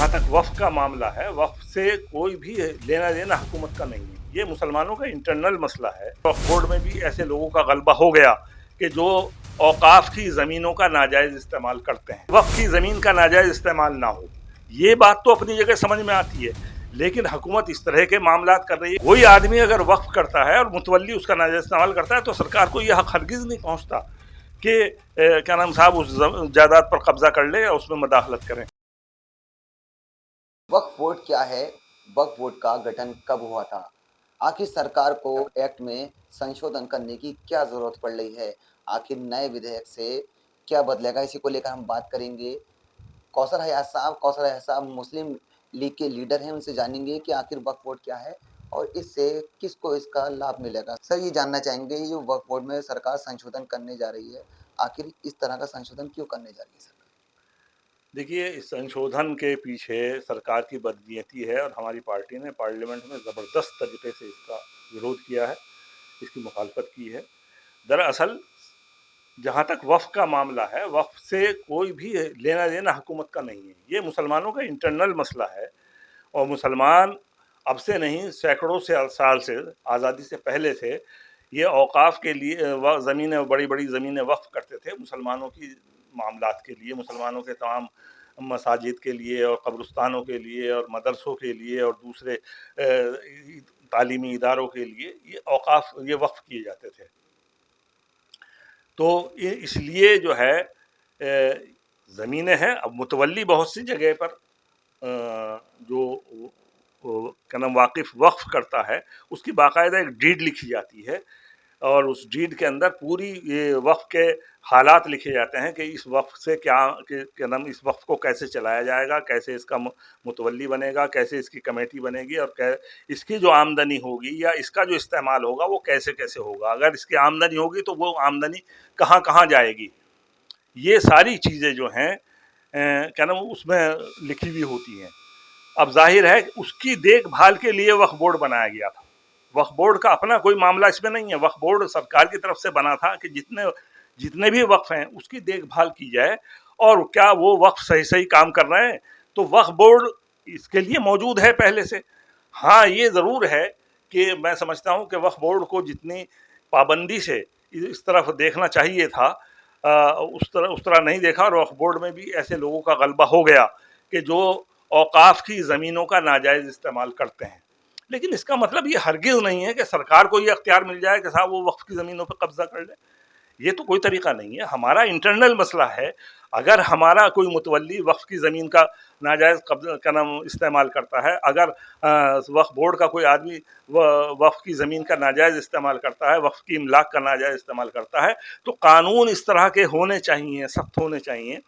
जहाँ तक वफ़्द का मामला है, वफ़्द से कोई भी लेना देना हुकूमत का नहीं है। ये मुसलमानों का इंटरनल मसला है। वक्फ बोर्ड में भी ऐसे लोगों का गलबा हो गया कि जो औकाफ की ज़मीनों का नाजायज़ इस्तेमाल करते हैं। वक़्फ की ज़मीन का नाजायज़ इस्तेमाल ना हो, ये बात तो अपनी जगह समझ में आती है, लेकिन हुकूमत इस तरह के मामलात कर रही है। कोई आदमी अगर वक्फ करता है और मुतवल्ली उसका नाजायज़ इस्तेमाल करता है तो सरकार को यह हक़ हरगिज़ नहीं पहुँचता कि क्या नाम साहब उस जायदाद पर कब्जा कर ले या उसमें मदाखलत करें। वक्फ बोर्ड क्या है? वक्फ बोर्ड का गठन कब हुआ था? आखिर सरकार को एक्ट में संशोधन करने की क्या जरूरत पड़ रही है? आखिर नए विधेयक से क्या बदलेगा? इसी को लेकर हम बात करेंगे। कौसर हयात साहब मुस्लिम लीग के लीडर हैं, उनसे जानेंगे कि आखिर वक्फ बोर्ड क्या है और इससे किसको इसका लाभ मिलेगा। सर, ये जानना चाहेंगे, ये जो वक्फ बोर्ड में सरकार संशोधन करने जा रही है, आखिर इस तरह का संशोधन क्यों करने जा रही है सरकार? देखिए, इस संशोधन के पीछे सरकार की बदनीयती है और हमारी पार्टी ने पार्लियामेंट में ज़बरदस्त तरीके से इसका विरोध किया है, इसकी मुखालफत की है। दरअसल जहाँ तक वफ़्द का मामला है, वफ़्द से कोई भी लेना देना हुकूमत का नहीं है। ये मुसलमानों का इंटरनल मसला है और मुसलमान अब से नहीं, सैकड़ों से साल से, आज़ादी से पहले से ये औकाफ के लिए ज़मीनें, बड़ी बड़ी ज़मीनें वक्फ करते थे मुसलमानों की मामलात के लिए, मुसलमानों के तमाम मसाजिद के लिए और कब्रिस्तानों के लिए और मदरसों के लिए और दूसरे तालीमी इदारों के लिए ये औकाफ, ये वक्फ किए जाते थे। तो इसलिए जो है ज़मीनें हैं। अब मुतवल्ली बहुत सी जगह पर जो क्या नाम वाकिफ़ वक्फ करता है, उसकी बाकायदा एक डीड लिखी जाती है और उस डीड के अंदर पूरी ये वक्फ के हालात लिखे जाते हैं कि इस वक्फ से क्या नाम, इस वक्फ को कैसे चलाया जाएगा, कैसे इसका मुतवल्ली बनेगा, कैसे इसकी कमेटी बनेगी और इसकी जो आमदनी होगी या इसका जो इस्तेमाल होगा वो कैसे कैसे होगा। अगर इसकी आमदनी होगी तो वो आमदनी कहाँ कहाँ जाएगी, ये सारी चीज़ें जो हैं क्या नाम उसमें लिखी हुई होती हैं। अब जाहिर है उसकी देखभाल के लिए वक्फ बोर्ड बनाया गया था। वक्फ बोर्ड का अपना कोई मामला इसमें नहीं है। वक्फ बोर्ड सरकार की तरफ से बना था कि जितने जितने भी वक्फ हैं उसकी देखभाल की जाए और क्या वो वक्फ सही सही काम कर रहे हैं। तो वक्फ बोर्ड इसके लिए मौजूद है पहले से। हाँ, ये ज़रूर है कि मैं समझता हूँ कि वक्फ बोर्ड को जितनी पाबंदी से इस तरफ देखना चाहिए था, उस तरह नहीं देखा और वक्फ बोर्ड में भी ऐसे लोगों का गलबा हो गया कि जो औकाफ की ज़मीनों का नाजायज़ इस्तेमाल करते हैं। लेकिन इसका मतलब ये हरगिज़ नहीं है कि सरकार को ये अख्तियार मिल जाए कि साहब वो वक्फ की ज़मीनों पर कब्जा कर ले। ये तो कोई तरीका नहीं है। हमारा इंटरनल मसला है। अगर हमारा कोई मुतवल्ली वक्फ की ज़मीन का नाजायज़ कब्जा का नाम इस्तेमाल करता है, अगर वक्फ बोर्ड का कोई आदमी वक्फ की ज़मीन का नाजायज़ इस्तेमाल करता है, वक्फ की इमलाक का नाजायज़ इस्तेमाल करता है, तो कानून इस तरह के होने चाहिए, सख्त होने चाहिए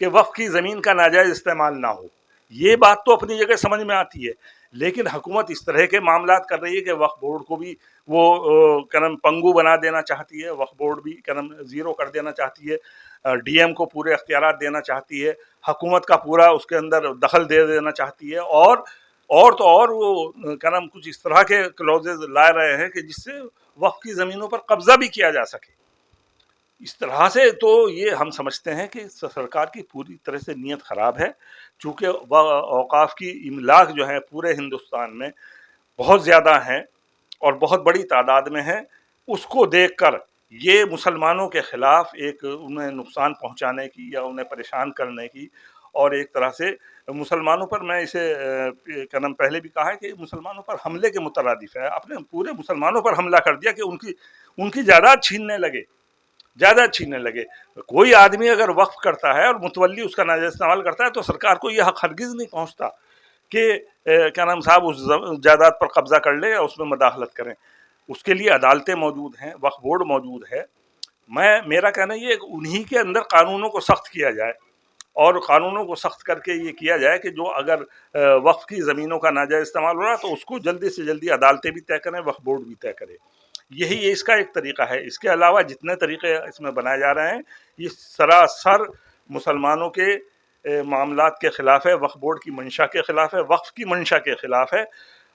कि वक्फ की ज़मीन का नाजायज़ इस्तेमाल ना हो। ये बात तो अपनी जगह समझ में आती है, लेकिन हुकूमत इस तरह के मामलात कर रही है कि वक्फ बोर्ड को भी वो क्या नाम पंगु बना देना चाहती है, वक्फ बोर्ड भी क्या नाम ज़ीरो कर देना चाहती है, डीएम को पूरे अख्तियारात देना चाहती है, हुकूमत का पूरा उसके अंदर दखल दे देना चाहती है और तो और वो क्या नाम कुछ इस तरह के क्लॉजेज ला रहे हैं कि जिससे वक्फ की ज़मीनों पर कब्जा भी किया जा सके। इस तरह से तो ये हम समझते हैं कि सरकार की पूरी तरह से नीयत ख़राब है। चूँकि औकाफ की इमलाक जो है पूरे हिंदुस्तान में बहुत ज़्यादा हैं और बहुत बड़ी तादाद में हैं, उसको देखकर ये मुसलमानों के ख़िलाफ़ एक उन्हें नुकसान पहुँचाने की या उन्हें परेशान करने की और एक तरह से मुसलमानों पर, मैं इसे क्या नाम पहले भी कहा है कि मुसलमानों पर हमले के मुतरादिफ़ है। अपने पूरे मुसलमानों पर हमला कर दिया कि उनकी उनकी जायदाद छीनने लगे, ज़्यादा छीनने लगे। कोई आदमी अगर वक्फ करता है और मुतवल्ली उसका नाजायज़ इस्तेमाल करता है तो सरकार को यह हक़ हरगिज़ नहीं पहुँचता कि क्या नाम साहब उस जायदाद पर कब्जा कर ले या उसमें मदाखलत करें। उसके लिए अदालतें मौजूद हैं, वक्फ बोर्ड मौजूद है। मेरा कहना ये है कि उन्हीं के अंदर कानूनों को सख्त किया जाए और कानूनों को सख्त करके ये किया जाए कि जो अगर वक्फ की ज़मीनों का नाजायज़ इस्तेमाल हो रहा है तो उसको जल्दी से जल्दी अदालतें भी तय करें, वक्फ बोर्ड भी तय करे। यही इसका एक तरीका है। इसके अलावा जितने तरीके इसमें बनाए जा रहे हैं ये सरासर मुसलमानों के मामलात के ख़िलाफ़ है, वक्फ बोर्ड की मंशा के ख़िलाफ़ है, वक्फ की मंशा के ख़िलाफ़ है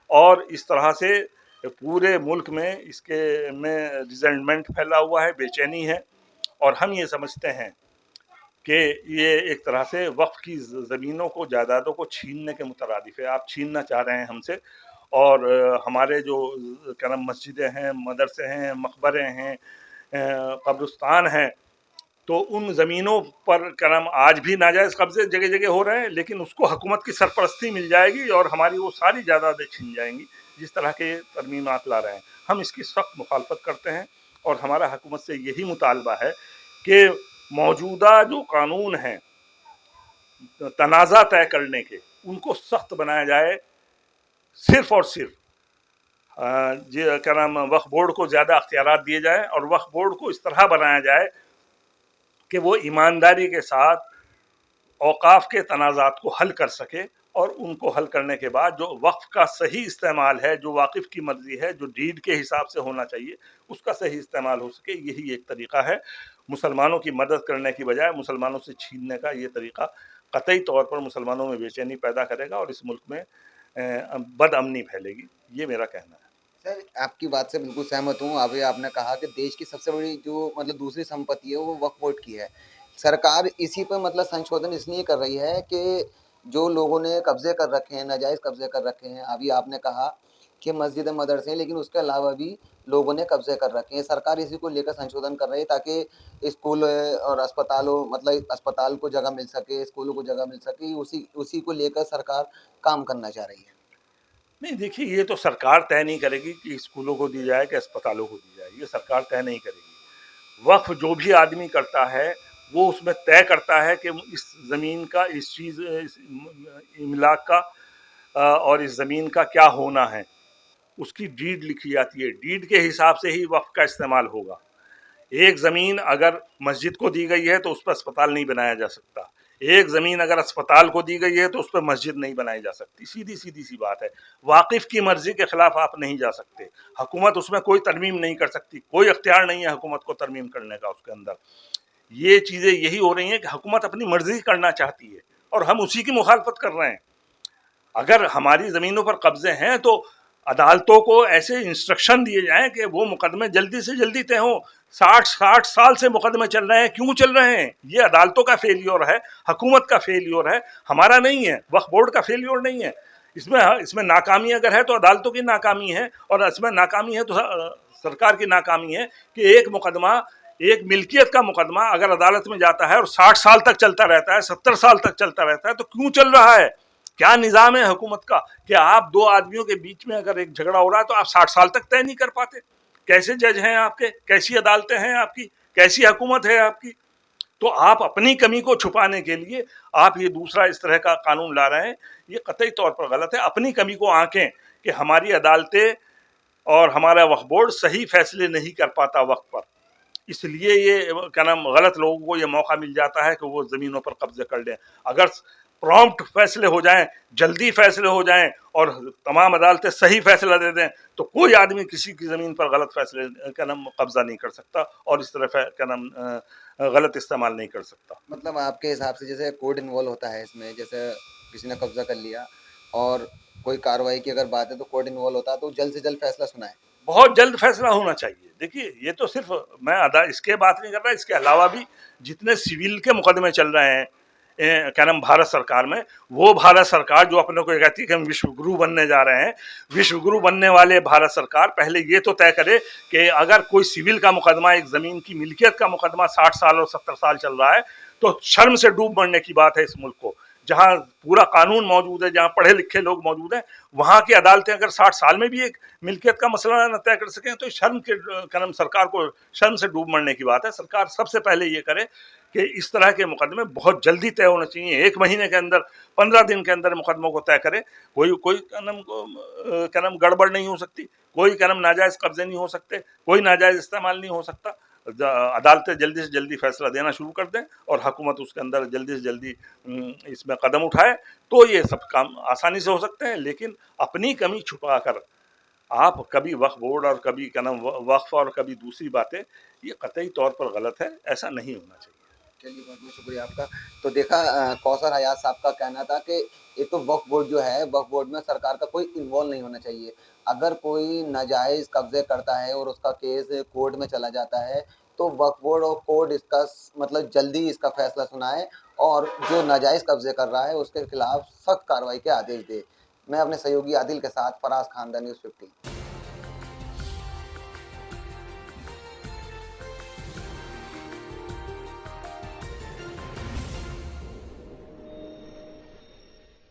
और इस तरह से पूरे मुल्क में इसके में रिज़ेंटमेंट फैला हुआ है, बेचैनी है और हम ये समझते हैं کہ یہ ایک طرح سے وقف کی زمینوں کو جائیدادوں کو چھیننے کے مترادف ہے. آپ چھیننا چاہ رہے ہیں ہم سے, اور ہمارے جو کیا نام مسجدیں ہیں, مدرسے ہیں, مقبرے ہیں, قبرستان ہیں, تو ان زمینوں پر کیا نام آج بھی ناجائز قبضے جگہ جگہ ہو رہے ہیں, لیکن اس کو حکومت کی سرپرستی مل جائے گی اور ہماری وہ ساری جائیدادیں چھین جائیں گی جس طرح کے ترمیمات لا رہے ہیں. ہم اس کی سخت مخالفت کرتے ہیں اور ہمارا حکومت سے یہی مطالبہ ہے کہ موجودہ جو قانون ہیں تنازع طے کرنے کے, ان کو سخت بنایا جائے, صرف اور صرف کیا نام وقف بورڈ کو زیادہ اختیارات دیے جائیں اور وقف بورڈ کو اس طرح بنایا جائے کہ وہ ایمانداری کے ساتھ اوقاف کے تنازعات کو حل کر سکے, اور ان کو حل کرنے کے بعد جو وقف کا صحیح استعمال ہے, جو واقف کی مرضی ہے, جو ڈیڈ کے حساب سے ہونا چاہیے, اس کا صحیح استعمال ہو سکے. یہی ایک طریقہ ہے مسلمانوں کی مدد کرنے کی بجائے مسلمانوں سے چھیننے کا. یہ طریقہ قطعی طور پر مسلمانوں میں بے چینی پیدا کرے گا اور اس ملک میں بد امنی پھیلے گی. یہ میرا کہنا ہے. سر آپ کی بات سے بالکل سہمت ہوں. ابھی آپ نے کہا کہ دیش کی سب سے بڑی جو مطلب دوسری سمپتی ہے وہ وقف بورڈ کی ہے. سرکار اسی پہ مطلب سنشودھن اس لیے کر رہی ہے کہ جو لوگوں نے قبضے کر رکھے ہیں, ناجائز قبضے کر رکھے ہیں, ابھی آپ نے کہا کہ مسجد مدرسے ہیں, لیکن اس کے علاوہ بھی لوگوں نے قبضے کر رکھے ہیں. سرکار اسی کو لے کر سنشودھن کر رہی ہے تاکہ اسکول اور اسپتالوں مطلب اسپتال کو جگہ مل سکے, اسکولوں کو جگہ مل سکے. اسی کو لے کر سرکار کام کرنا چاہ رہی ہے. نہیں دیکھیے, یہ تو سرکار طے نہیں کرے گی کہ اسکولوں کو دی جائے کہ اسپتالوں کو دی جائے, یہ سرکار طے نہیں کرے گی. وقف جو بھی آدمی کرتا ہے وہ اس میں طے کرتا ہے کہ اس زمین کا, اس چیز اس املاک کا اور اس زمین کا کیا ہونا ہے. اس کی ڈیڈ لکھی جاتی ہے, ڈیڈ کے حساب سے ہی وقف کا استعمال ہوگا. ایک زمین اگر مسجد کو دی گئی ہے تو اس پر اسپتال نہیں بنایا جا سکتا, ایک زمین اگر اسپتال کو دی گئی ہے تو اس پہ مسجد نہیں بنائی جا سکتی. سیدھی سیدھی سی بات ہے. واقف کی مرضی کے خلاف آپ نہیں جا سکتے, حکومت اس میں کوئی ترمیم نہیں کر سکتی, کوئی اختیار نہیں ہے حکومت کو ترمیم کرنے کا اس کے اندر. یہ چیزیں یہی ہو رہی ہیں کہ حکومت اپنی مرضی کرنا چاہتی ہے اور ہم اسی کی مخالفت کر رہے ہیں. اگر ہماری زمینوں پر قبضے ہیں تو عدالتوں کو ایسے انسٹرکشن دیے جائیں کہ وہ مقدمے جلدی سے جلدی طے ہوں. 60 سال سے مقدمے چل رہے ہیں, کیوں چل رہے ہیں؟ یہ عدالتوں کا فیلیور ہے, حکومت کا فیلیور ہے, ہمارا نہیں ہے, وقف بورڈ کا فیلیور نہیں ہے. اس میں ناکامی اگر ہے تو عدالتوں کی ناکامی ہے, اور اس میں ناکامی ہے تو سرکار کی ناکامی ہے کہ ایک مقدمہ, ایک ملکیت کا مقدمہ اگر عدالت میں جاتا ہے اور 60 سال تک چلتا رہتا ہے, 70 سال تک چلتا رہتا ہے, تو کیوں چل رہا ہے؟ کیا نظام ہے حکومت کا کہ آپ دو آدمیوں کے بیچ میں اگر ایک جھگڑا ہو رہا ہے تو آپ 60 سال تک طے نہیں کر پاتے؟ کیسے جج ہیں آپ کے؟ کیسی عدالتیں ہیں آپ کی؟ کیسی حکومت ہے آپ کی؟ تو آپ اپنی کمی کو چھپانے کے لیے آپ یہ دوسرا اس طرح کا قانون لا رہے ہیں. یہ قطعی طور پر غلط ہے. اپنی کمی کو آنکیں کہ ہماری عدالتیں اور ہمارا وقف بورڈ صحیح فیصلے نہیں کر پاتا وقت پر, اس لیے یہ کیا نام غلط لوگوں کو یہ موقع مل جاتا ہے کہ وہ زمینوں پر قبضے کر لیں. اگر پرومپٹ فیصلے ہو جائیں, جلدی فیصلے ہو جائیں اور تمام عدالتیں صحیح فیصلہ دے دیں تو کوئی آدمی کسی کی زمین پر غلط فیصلے کا نام قبضہ نہیں کر سکتا اور اس طرح کا نام غلط استعمال نہیں کر سکتا. مطلب آپ کے حساب سے جیسے کوڈ انوالو ہوتا ہے اس میں, جیسے کسی نے قبضہ کر لیا اور کوئی کاروائی کی اگر بات ہے تو کوڈ انوالو ہوتا ہے, تو جلد سے جلد فیصلہ سنائے. بہت جلد فیصلہ ہونا چاہیے. دیکھیے یہ تو صرف میں اس کے بات نہیں کر رہا, اس کے علاوہ بھی جتنے سول کے مقدمے چل رہے ہیں کیا نام بھارت سرکار میں, وہ بھارت سرکار جو اپنے کو کہتی ہے کہ ہم وشو گرو بننے جا رہے ہیں, وشو گرو بننے والے بھارت سرکار پہلے یہ تو طے کرے کہ اگر کوئی سول کا مقدمہ, ایک زمین کی ملکیت کا مقدمہ 60 سال اور 70 سال چل رہا ہے تو شرم سے ڈوب مرنے کی بات ہے. اس ملک کو جہاں پورا قانون موجود ہے, جہاں پڑھے لکھے لوگ موجود ہیں, وہاں کی عدالتیں اگر 60 سال میں بھی ایک ملکیت کا مسئلہ نہ طے کر سکیں تو شرم کے قدم سرکار کو شرم سے ڈوب مرنے کی بات ہے. سرکار سب سے پہلے یہ کرے کہ اس طرح کے مقدمے بہت جلدی طے ہونے چاہیے. 1 مہینے کے اندر, 15 دن کے اندر مقدموں کو طے کرے. کوئی قدم گڑبڑ نہیں ہو سکتی, کوئی قدم ناجائز قبضے نہیں ہو سکتے, کوئی ناجائز استعمال نہیں ہو سکتا. عدالتیں جلدی سے جلدی فیصلہ دینا شروع کر دیں اور حکومت اس کے اندر جلدی سے جلدی اس میں قدم اٹھائے تو یہ سب کام آسانی سے ہو سکتے ہیں. لیکن اپنی کمی چھپا کر آپ کبھی وقف بورڈ اور کبھی کیا نام وقف اور کبھی دوسری باتیں, یہ قطعی طور پر غلط ہے. ایسا نہیں ہونا چاہیے. چلیے بہت بہت شکریہ آپ کا. تو دیکھا کوثر حیات صاحب کا کہنا تھا کہ یہ تو وقف بورڈ جو ہے, وقف بورڈ میں سرکار کا کوئی انوالو نہیں ہونا چاہیے. اگر کوئی ناجائز قبضے کرتا ہے اور اس کا کیس کورٹ میں چلا جاتا ہے तो वक्फ बोर्ड और कोर्ट इसका मतलब जल्दी इसका फैसला सुनाए और जो नाजायज कब्जे कर रहा है उसके खिलाफ सख्त कार्रवाई के आदेश दे। मैं अपने सहयोगी आदिल के साथ फराज खान, द न्यूज़ 15।